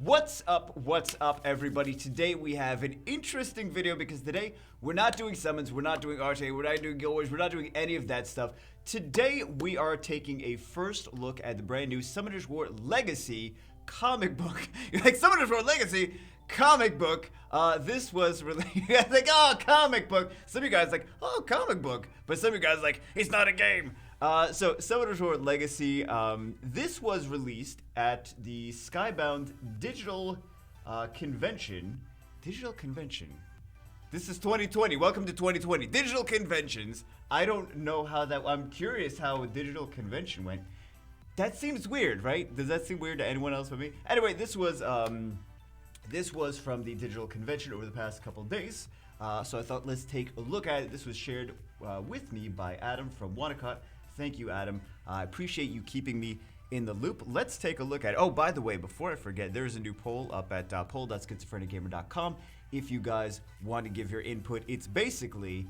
What's up, everybody? Today we have an interesting video because today we're not doing summons, we're not doing RTA, we're not doing Guild Wars, we're not doing any of that stuff. Today we are taking a first look at the brand new Summoners War Legacy comic book. You're like, Summoners War Legacy comic book? This was really, like, oh, comic book. Some of you guys like, oh, comic book. But some of you guys like, it's not a game. So Summoners War Legacy, this was released at the Skybound Digital Convention. Digital Convention. This is 2020. Welcome to 2020. Digital Conventions. I don't know how that, I'm curious how a digital convention went. That seems weird, right? Does that seem weird to anyone else but me? Anyway, this was from the digital convention over the past couple of days. So I thought let's take a look at it. This was shared with me by Adam from Wanacott. Thank you, Adam. I appreciate you keeping me in the loop. Let's take a look at it. Oh, by the way, before I forget, there's a new poll up at poll.schizophrenicgamer.com. If you guys want to give your input, it's basically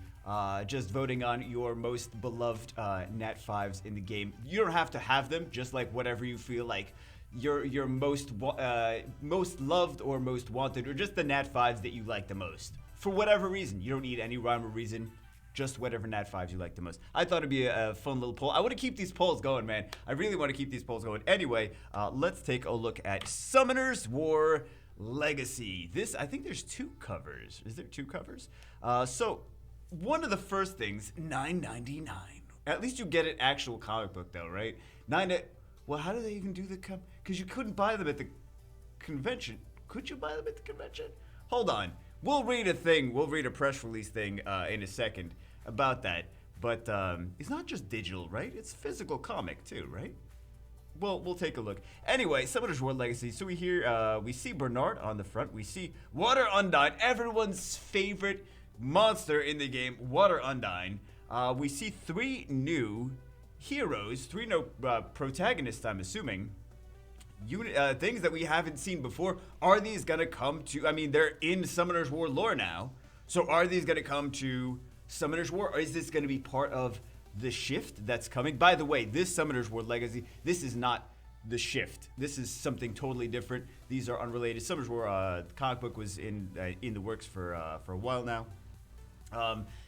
just voting on your most beloved Nat 5s in the game. You don't have to have them, just like whatever you feel like your most loved or most wanted, or just the Nat 5s that you like the most. For whatever reason. You don't need any rhyme or reason. Just whatever Nat 5s you like the most. I thought it'd be a fun little poll. I want to keep these polls going, man. I really want to keep these polls going. Anyway, let's take a look at Summoners War Legacy. This, I think there's two covers. Is there two covers? So, one of the first things, $9.99. At least you get an actual comic book, though, right? Well, how do they even do the because you couldn't buy them at the convention. Could you buy them at the convention? Hold on. We'll read a thing. We'll read a press release thing in a second about that. But it's not just digital, right? It's physical comic too, right? Well, we'll take a look. Anyway, Summoners War Legacy. So we see Bernard on the front. We see Water Undyne, everyone's favorite monster in the game, Water Undyne. We see three new heroes, three new protagonists, I'm assuming. Things that we haven't seen before. Are these gonna come to, I mean, they're in Summoners War lore now, so are these gonna come to Summoners War, or is this gonna be part of the shift that's coming? By the way, this Summoners War Legacy, this is not the shift. This is something totally different. These are unrelated. Summoners War comic book was in the works for a while now.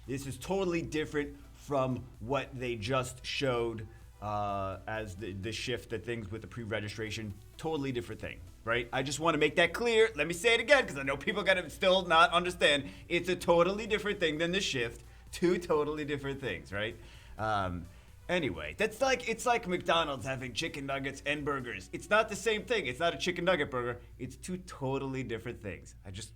This is totally different from what they just showed as the shift, the things with the pre-registration. Totally different thing, right? I just want to make that clear. Let me say it again, because I know people gotta still not understand. It's a totally different thing than the shift. Two totally different things, right? Anyway, it's like McDonald's having chicken nuggets and burgers. It's not the same thing. It's not a chicken nugget burger. It's two totally different things. I just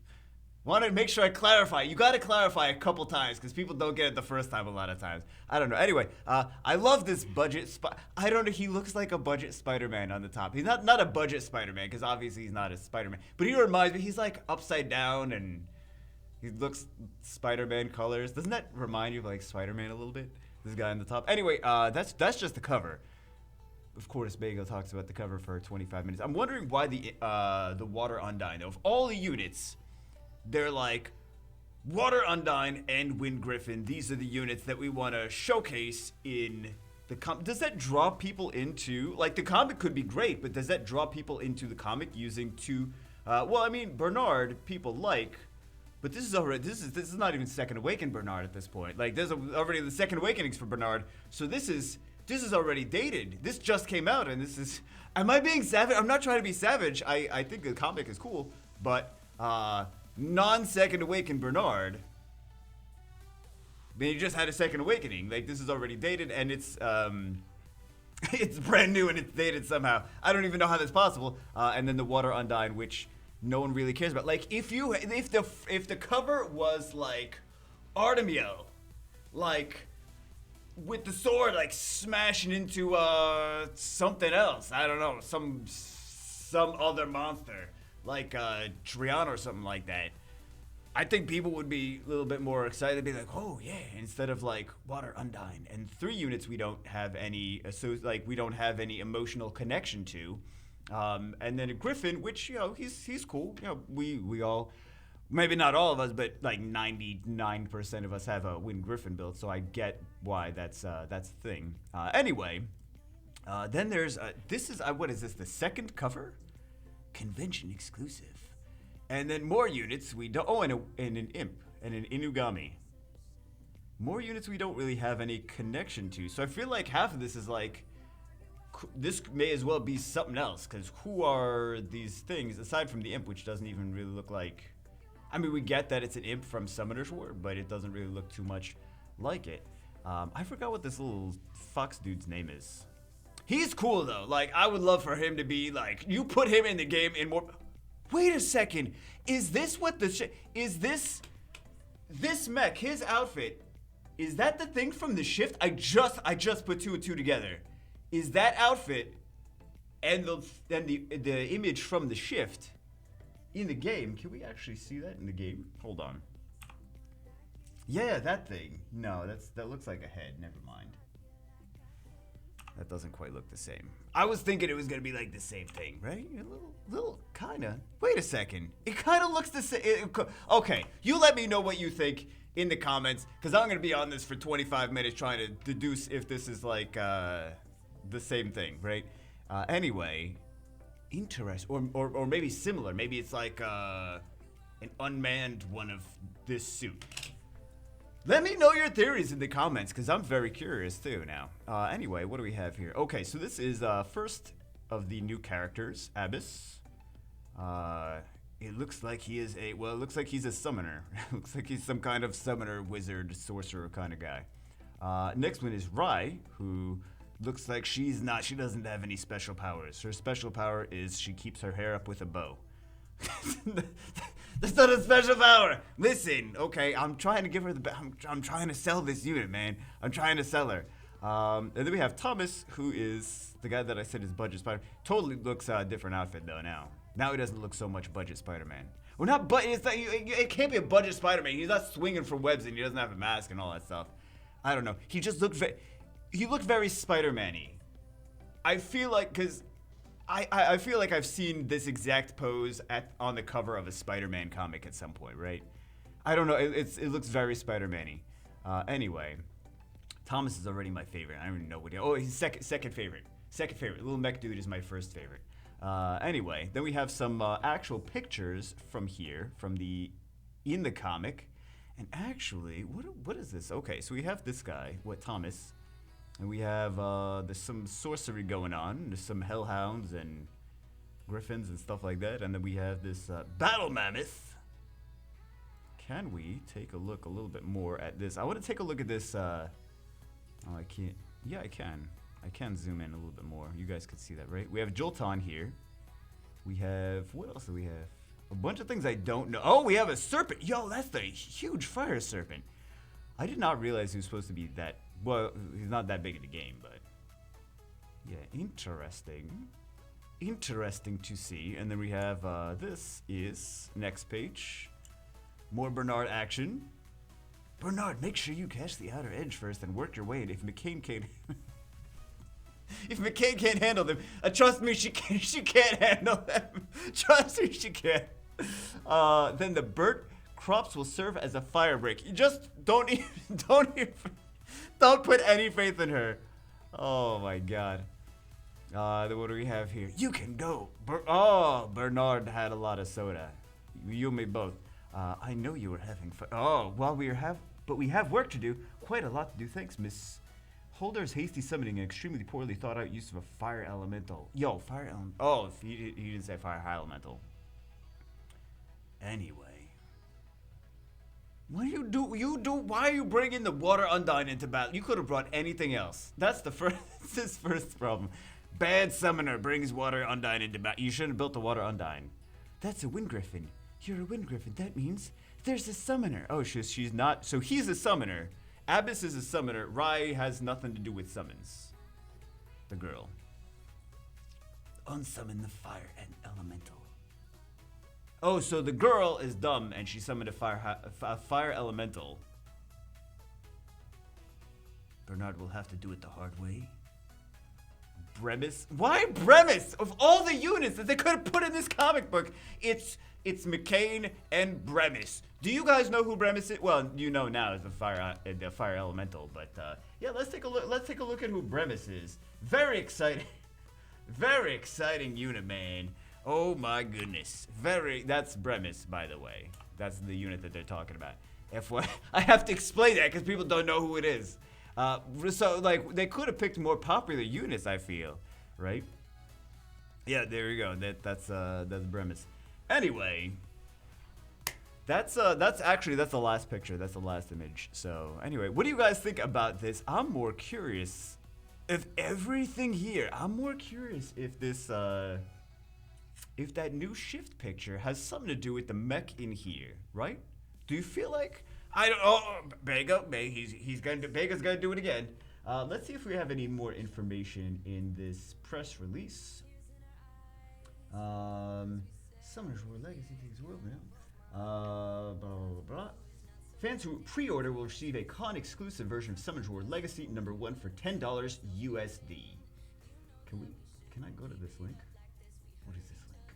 want to make sure I clarify. You got to clarify a couple times because people don't get it the first time a lot of times. I don't know. Anyway, I love this budget. I don't know. He looks like a budget Spider-Man on the top. He's not a budget Spider-Man because obviously he's not a Spider-Man. But he reminds me, he's like upside down and he looks Spider-Man colors. Doesn't that remind you of like Spider-Man a little bit? This guy on the top. Anyway, that's just the cover. Of course, Bagel talks about the cover for 25 minutes. I'm wondering why the Water Undyne, of all the units, they're like, Water Undyne and Wind Griffin. These are the units that we want to showcase in the comic. Does that draw people into, like, the comic could be great, but does that draw people into the comic using two, well, I mean, Bernard, people like, but this is not even Second Awakened Bernard at this point. Like, there's already the Second Awakenings for Bernard, so this is already dated. This just came out, and this is, am I being savage? I'm not trying to be savage. I think the comic is cool, but, non-Second Awakened Bernard, I mean, he just had a Second Awakening. Like, this is already dated, and it's it's brand new and it's dated somehow. I don't even know how that's possible. And then the Water Undyne, which no one really cares about. Like, if the cover was like Artemio, like with the sword like smashing into something else. I don't know, some other monster. Like Triana or something like that, I think people would be a little bit more excited. Be like, oh yeah, instead of like Water Undyne and three units we don't have any we don't have any emotional connection to, and then a Griffin, which, you know, he's cool. You know, we all, maybe not all of us, but like 99% of us have a Wind Griffin build, so I get why that's the thing. Anyway, then there's this is what is this, the second cover? Convention exclusive. And then more units we don't. Oh, and an imp and an inugami. More units we don't really have any connection to. So I feel like half of this is like, this may as well be something else. Because who are these things aside from the imp, which doesn't even really look like. I mean, we get that it's an imp from Summoner's War, but it doesn't really look too much like it. I forgot what this little fox dude's name is. He's cool though. Like, I would love for him to be like, you put him in the game in more. Wait a second. Is this what the is this mech, his outfit? Is that the thing from the Shift? I just put 2 and 2 together. Is that outfit and the image from the Shift in the game? Can we actually see that in the game? Hold on. Yeah, that thing. No, that looks like a head. Never mind. That doesn't quite look the same. I was thinking it was gonna be like the same thing, right? A little kinda. Wait a second. It kinda looks the same. Okay, you let me know what you think in the comments, because I'm gonna be on this for 25 minutes trying to deduce if this is like the same thing, right? Anyway, interesting, or maybe similar. Maybe it's like an unmanned one of this suit. Let me know your theories in the comments, because I'm very curious too now. Anyway, what do we have here? Okay, so this is first of the new characters, Abyss. It looks like he is it looks like he's a summoner. Looks like he's some kind of summoner, wizard, sorcerer kind of guy. Next one is Rai, who looks like she doesn't have any special powers. Her special power is she keeps her hair up with a bow. That's not a special power. Listen, okay, I'm trying to give her I'm trying to sell this unit, man. I'm trying to sell her. And then we have Thomas, who is the guy that I said is Budget Spider. Totally looks different outfit though now. Now he doesn't look so much Budget Spider-Man. Well, not but it can't be a Budget Spider-Man. He's not swinging for webs and he doesn't have a mask and all that stuff. I don't know. He just looked very Spider-Man-y. I feel like because I feel like I've seen this exact pose on the cover of a Spider-Man comic at some point, right? I don't know. It looks very Spider-Man-y. Anyway, Thomas is already my favorite. I don't even know what. Oh, he's second favorite. Second favorite. Little mech dude is my first favorite. Anyway, then we have some actual pictures from here, in the comic, and actually, what is this? Okay, so we have this guy, Thomas. And we have, there's some sorcery going on. There's some hellhounds and griffins and stuff like that. And then we have this battle mammoth. Can we take a look a little bit more at this? I want to take a look at this. Oh, I can't. Yeah, I can. I can zoom in a little bit more. You guys can see that, right? We have Jolton here. We have, what else do we have? A bunch of things I don't know. Oh, we have a serpent. Yo, that's the huge fire serpent. I did not realize he was supposed to be that. Well, he's not that big in the game, but yeah, interesting. Interesting to see. And then we have, this is next page. More Bernard action. Bernard, make sure you catch the outer edge first and work your way in. If Mikene can't, if Mikene can't handle them, trust me, she can't handle them. Trust me, she can't. Then the Burt crops will serve as a fire break. You just don't put any faith in her. Oh my god. Then what do we have here? You can go. Bernard had a lot of soda. You and me both. I know you were having fun. Oh, well, but we have work to do. Quite a lot to do. Thanks, Miss Holder's hasty summoning an extremely poorly thought out use of a fire elemental. Yo, fire elemental. Oh, he didn't say fire elemental. Anyway. What do you do? Why are you bringing the water Undyne into battle? You could have brought anything else. That's his first problem. Bad summoner brings water Undyne into battle. You should have built the water Undyne. That's a wind griffin. You're a wind griffin. That means there's a summoner. Oh, she's not. So he's a summoner. Abyss is a summoner. Rai has nothing to do with summons. The girl. Unsummon the fire and elemental. Oh, so the girl is dumb and she summoned a fire elemental. Bernard will have to do it the hard way. Bremis? Why Bremis? Of all the units that they could have put in this comic book, it's Mikene and Bremis. Do you guys know who Bremis is? Well, you know now as the fire elemental, but yeah, let's take a look. Let's take a look at who Bremis is. Very exciting, very exciting unit, man. Oh my goodness. That's Bremis, by the way. That's the unit that they're talking about. FY, I have to explain that because people don't know who it is. So, like, they could have picked more popular units, I feel. Right? Yeah, there you go. That's Bremis. Anyway, that's the last picture. That's the last image. So, anyway, what do you guys think about this? I'm more curious if everything here. I'm more curious if this, if that new shift picture has something to do with the mech in here, right? Do you feel like I don't? Oh, Bega's gonna do it again. Let's see if we have any more information in this press release. Summoners War Legacy takes world now. Blah blah blah. Fans who pre-order will receive a con exclusive version of Summoners War Legacy #1 for $10 USD. Can I go to this link? What is this link?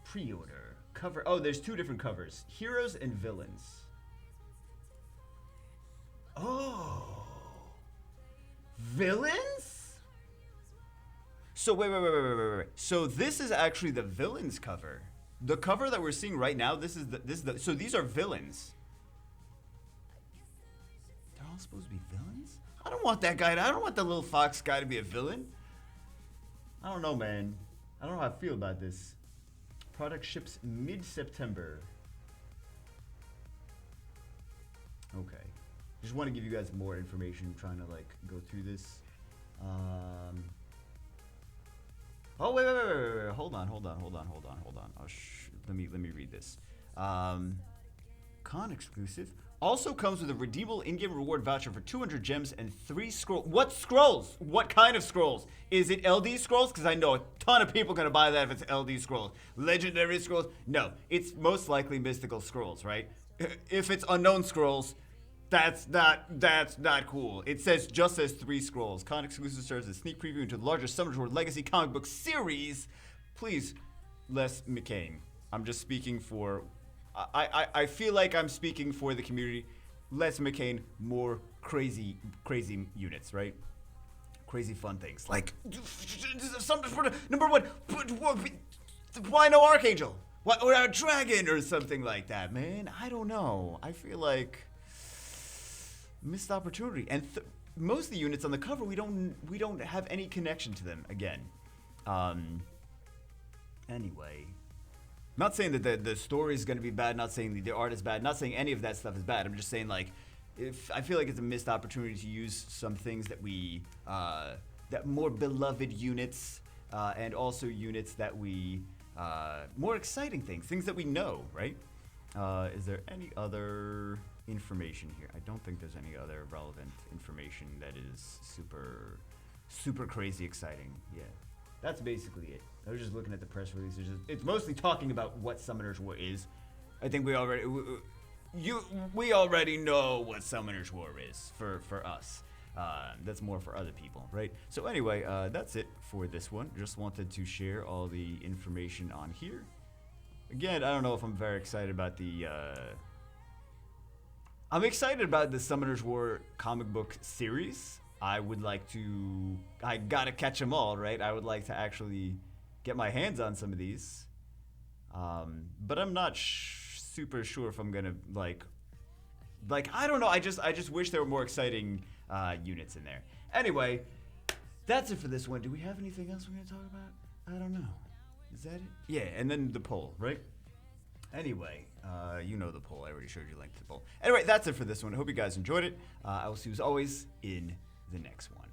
Pre-order cover. Oh, there's two different covers: heroes and villains. Oh, villains. So wait. So this is actually the villains cover. The cover that we're seeing right now. This is the. So these are villains. They're all supposed to be villains. I don't want that guy. I don't want the little fox guy to be a villain. I don't know, man. I don't know how I feel about this. Product ships mid-September. Okay. Just want to give you guys more information. I'm trying to like go through this. Oh wait. Hold on. Oh, let me read this. Con exclusive. Also comes with a redeemable in-game reward voucher for 200 gems and 3 scrolls. What scrolls? What kind of scrolls? Is it LD scrolls? Because I know a ton of people are going to buy that if it's LD scrolls. Legendary scrolls? No. It's most likely mystical scrolls, right? If it's unknown scrolls, that's not cool. It just says 3 scrolls. Con exclusive serves as a sneak preview into the larger Summoners War Legacy comic book series. Please, less Mikene. I'm just speaking for... I feel like I'm speaking for the community. Less Mikene, more crazy units, right? Crazy fun things. Like, #1, why no Archangel? Or a dragon or something like that, man. I don't know. I feel like missed opportunity. And most of the units on the cover, we don't have any connection to them again. Anyway. Not saying that the story is going to be bad, not saying the art is bad, not saying any of that stuff is bad. I'm just saying, like, if I feel like it's a missed opportunity to use some things that that more beloved units, and also units that we, more exciting things that we know, right? Is there any other information here? I don't think there's any other relevant information that is super crazy exciting. Yeah, that's basically it. I was just looking at the press release. It's mostly talking about what Summoners War is. I think we already know what Summoners War is for us. That's more for other people, right? So anyway, that's it for this one. Just wanted to share all the information on here. Again, I don't know if I'm very excited about the... I'm excited about the Summoners War comic book series. I gotta catch them all, right? I would like to actually get my hands on some of these. But I'm not super sure if I'm gonna like I don't know. I just wish there were more exciting units in there. Anyway, that's it for this one. Do we have anything else we're gonna talk about? I don't know. Is that it? Yeah, and then the poll, right? Anyway, you know the poll. I already showed you a link to the poll. Anyway, that's it for this one. I hope you guys enjoyed it. I will see you as always in the next one.